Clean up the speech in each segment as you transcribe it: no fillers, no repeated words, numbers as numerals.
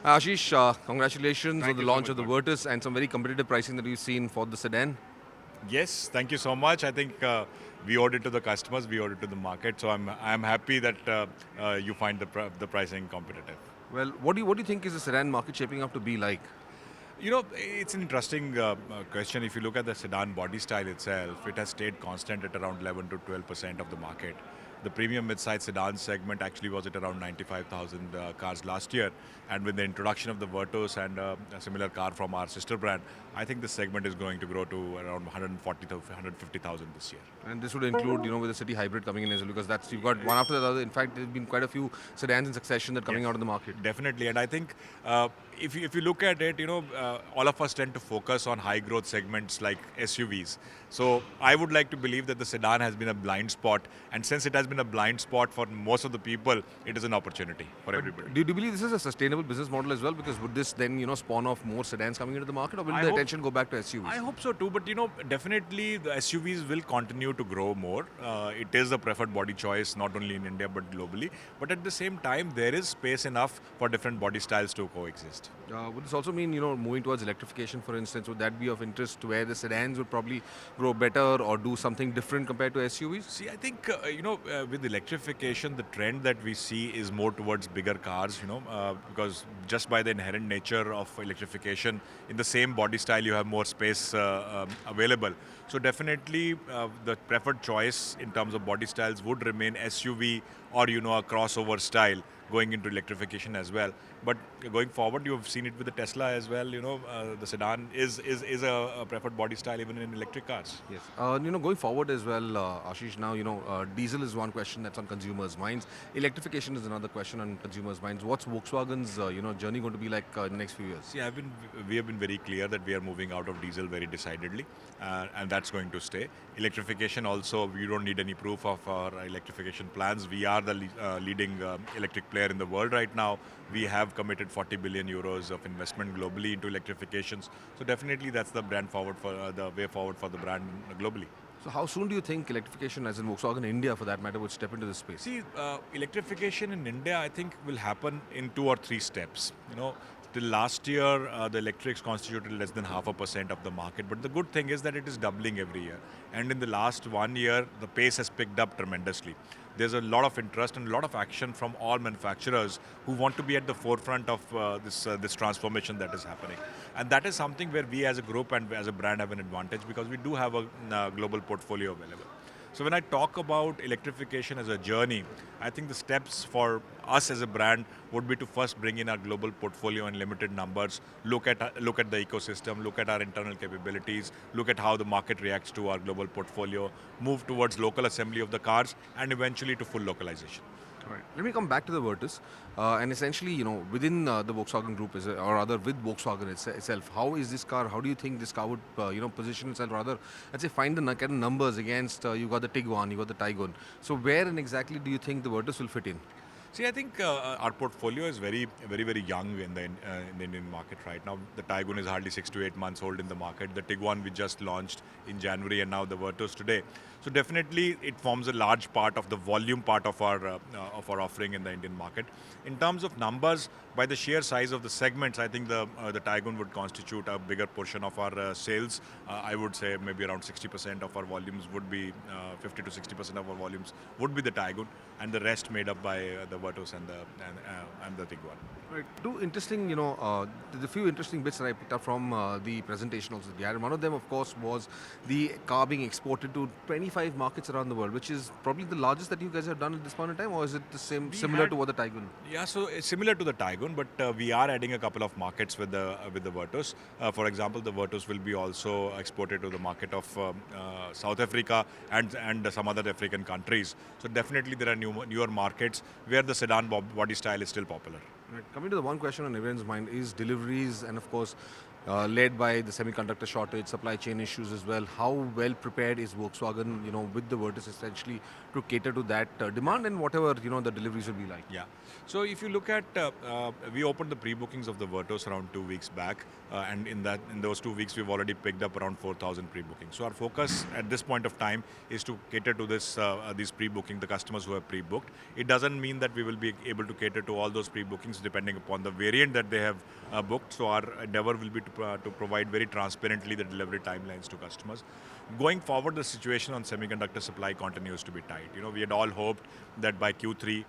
Ashish, congratulations on Thank the you so launch much, of the Mark. Virtus and some very competitive pricing that we've seen for the Sedan. Yes, thank you so much. I think we owed it to the customers, we owed it to the market. So I'm happy that you find the pricing competitive. Well, what do you think is the Sedan market shaping up to be like? You know, it's an interesting question. If you look at the sedan body style itself, it has stayed constant at around 11 to 12% of the market. The premium mid-size sedan segment actually was at around 95,000 cars last year. And with the introduction of the Virtus and a similar car from our sister brand, I think this segment is going to grow to around 140 to 150,000 this year. And this would include, with the city hybrid coming in as well, because that's you've got one after the other. In fact, there's been quite a few sedans in succession that are coming Yes, out in the market. definitely. And I think if you look at it, all of us tend to focus on high growth segments like SUVs. So I would like to believe that the sedan has been a blind spot, and since it has been a blind spot for most of the people, it is an opportunity for everybody. Do you believe this is a sustainable business model as well? Because would this then, spawn off more sedans coming into the market, or will I the hope attention go back to SUVs? I hope so too, but definitely the SUVs will continue to grow more. It is the preferred body choice, not only in India but globally. But at the same time, there is space enough for different body styles to coexist. Would this also mean, moving towards electrification, for instance? Would that be of interest where the sedans would probably grow better or do something different compared to SUVs? See, I think with electrification, the trend that we see is more towards bigger cars. Because just by the inherent nature of electrification, in the same body style, you have more space available. So definitely, the preferred choice in terms of body styles would remain SUV or a crossover style going into electrification as well. But going forward, you've seen it with the Tesla as well. The sedan is a preferred body style even in electric cars. Yes. Going forward as well, Ashish, now, diesel is one question that's on consumers' minds. Electrification is another question on consumers' minds. What's Volkswagen's, journey going to be like in the next few years? See, we have been very clear that we are moving out of diesel very decidedly, and that's going to stay. Electrification also, we don't need any proof of our electrification plans. We are the leading electric player in the world right now. We have committed 40 billion euros of investment globally into electrifications. So definitely that's the the way forward for the brand globally. So how soon do you think electrification, as in Volkswagen India for that matter, would step into this space? See, electrification in India, I think, will happen in 2 or 3 steps. Till last year, the electrics constituted less than 0.5% of the market. But the good thing is that it is doubling every year. And in the last 1 year, the pace has picked up tremendously. There's a lot of interest and a lot of action from all manufacturers who want to be at the forefront of this transformation that is happening. And that is something where we as a group and as a brand have an advantage because we do have a global portfolio available. So when I talk about electrification as a journey, I think the steps for us as a brand would be to first bring in our global portfolio in limited numbers, look at the ecosystem, look at our internal capabilities, look at how the market reacts to our global portfolio, move towards local assembly of the cars, and eventually to full localization. Right. Let me come back to the Virtus, and essentially, within the Volkswagen Group, or rather with Volkswagen itself, how is this car? How do you think this car would, position itself? Rather, let's say, find the kind of numbers against you got the Tiguan, you got the Taygun. So where and exactly do you think the Virtus will fit in? See, I think our portfolio is very, very, very young in the Indian market right now. The Taygun is hardly 6 to 8 months old in the market. The Tiguan we just launched in January, and now the Virtus today. So definitely, it forms a large part of the volume part of our offering in the Indian market. In terms of numbers, by the sheer size of the segments, I think the Taygun would constitute a bigger portion of our sales. I would say maybe around 60% of our volumes would be 50 to 60% of our volumes would be the Taygun, and the rest made up by the Virtus and the Tiguan. Right. Two interesting, there's a few interesting bits that I picked up from the presentation also that we had. And one of them, of course, was the car being exported to 25 markets around the world, which is probably the largest that you guys have done at this point in time, or is it the same, similar to what the Taygun? Yeah, so it's similar to the Taygun, but we are adding a couple of markets with the Virtus. For example, the Virtus will be also exported to the market of South Africa and some other African countries. So definitely there are newer markets where the sedan body style is still popular. Right. Coming to the one question on everyone's mind is deliveries and, of course, led by the semiconductor shortage, supply chain issues as well. How well prepared is Volkswagen, with the Virtus essentially to cater to that demand and whatever the deliveries will be like? Yeah. So if you look at, we opened the pre-bookings of the Virtus around 2 weeks back, and in those 2 weeks we've already picked up around 4,000 pre-bookings. So our focus at this point of time is to cater to these pre-booking, the customers who have pre-booked. It doesn't mean that we will be able to cater to all those pre-bookings depending upon the variant that they have booked. So our endeavor will be to provide very transparently the delivery timelines to customers. Going forward, the situation on semiconductor supply continues to be tight. We had all hoped that by Q3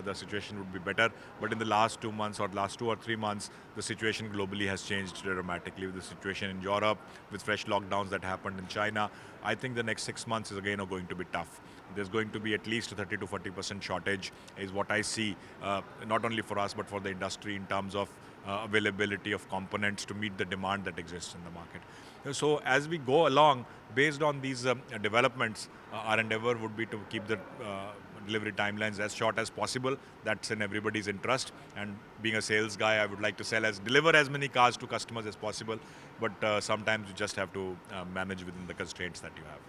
the situation would be better, but in the last 2 months or last 2 or 3 months, the situation globally has changed dramatically. With the situation in Europe, with fresh lockdowns that happened in China, I think the next 6 months is again going to be tough. There's going to be at least a 30 to 40% shortage is what I see, not only for us but for the industry in terms of availability of components to meet the demand that exists in the market. So as we go along, based on these developments, our endeavor would be to keep the delivery timelines as short as possible. That's in everybody's interest. And being a sales guy, I would like to deliver as many cars to customers as possible. But sometimes you just have to manage within the constraints that you have.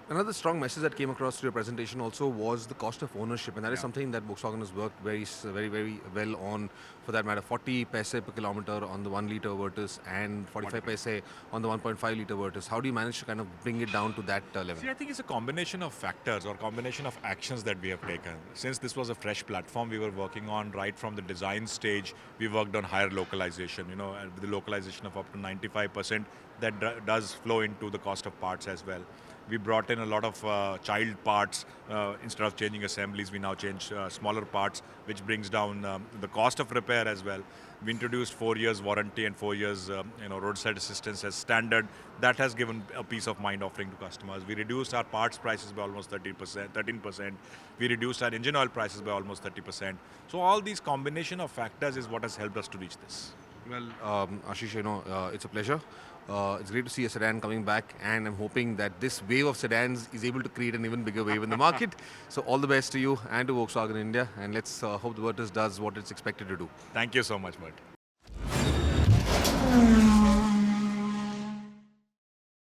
Another strong message that came across through your presentation also was the cost of ownership, and that is something that Volkswagen has worked very well on, for that matter. 40 paise per kilometer on the 1 litre Virtus and 45 paise on the 1.5 litre Virtus. How do you manage to kind of bring it down to that level? See, I think it's a combination of factors or combination of actions that we have taken. Since this was a fresh platform we were working on right from the design stage, we worked on higher localization, and with the localization of up to 95%, that does flow into the cost of parts as well. We brought in a lot of child parts. Instead of changing assemblies, we now change smaller parts, which brings down the cost of repair as well. We introduced 4 years warranty and 4 years roadside assistance as standard. That has given a peace of mind offering to customers. We reduced our parts prices by almost 13%. We reduced our engine oil prices by almost 30%. So all these combination of factors is what has helped us to reach this. Well, Ashish, it's a pleasure. It's great to see a sedan coming back, and I'm hoping that this wave of sedans is able to create an even bigger wave in the market. So all the best to you and to Volkswagen India, and let's hope the Virtus does what it's expected to do. Thank you so much, Bert.